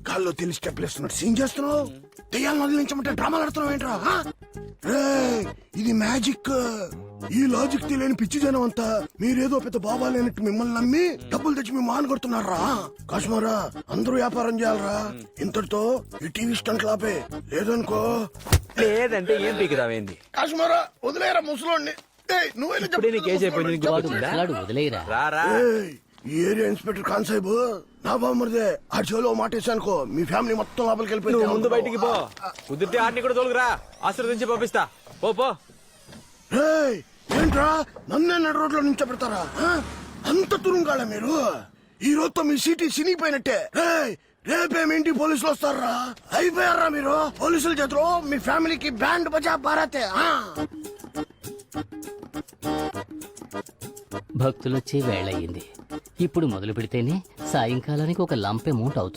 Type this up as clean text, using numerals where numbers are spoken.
గాల్లో తెలిసి స్టెప్లేస్తున్నాడు సీన్ చేస్తున్నావు. దెయ్యాలను వదిలించమంటే డ్రామాలు ఆడుతున్నావు ఏంట్రా? రేయ్, ఇది మ్యాజిక్. ఈ లాజిక్ తెలియని పిచ్చి జనం అంతా మీరేదో పెద్ద బాబా లేనట్టు మిమ్మల్ని నమ్మి డబ్బులు తెచ్చి మీ మాన కొడుతున్నారా? కాశ్మరా, అందరూ వ్యాపారం చేయాలరా. ఇంతటితో ఈ టీవీ స్టంట్ లాపే, లేదనుకో లేదంటే ఏం పీకిరావేంది? కాశ్మరా వదిలేరా ముసలోడిని. రారా ఈ ఏరియా ఇన్స్పెక్టర్ ఖాన్ సాహిబ్ నా బామ్మరిదే. ఆ చెవులో మాటేసానుకో మీ ఫ్యామిలీ మొత్తం లోపలికి నువ్వు ముందు వెళ్ళిపోయి బయటికి పో. కుదిరితే ఆడిని కూడా తోలుకురా, ఆశీర్వదించి పంపిస్తా. పో పో. ఏంట్రా నన్నే నడు రోడ్లో నుంచి పెడతారా? అంత తురుంగాళ మీరు. ఈ రోజుతో మీ సిటీ సినిగిపోయినట్టే. రేపేమేంటి పోలీసులు వస్తారా? అయిపోయారా మీరు? పోలీసుల చేతిలో మీ ఫ్యామిలీకి బ్యాండ్ బజా భారతే. భక్తులొచ్చే వేళయింది. ఇప్పుడు మొదలు పెడితేనే సాయంకాలానికి ఒక లంప్ అమౌంట్ అవుతుంది.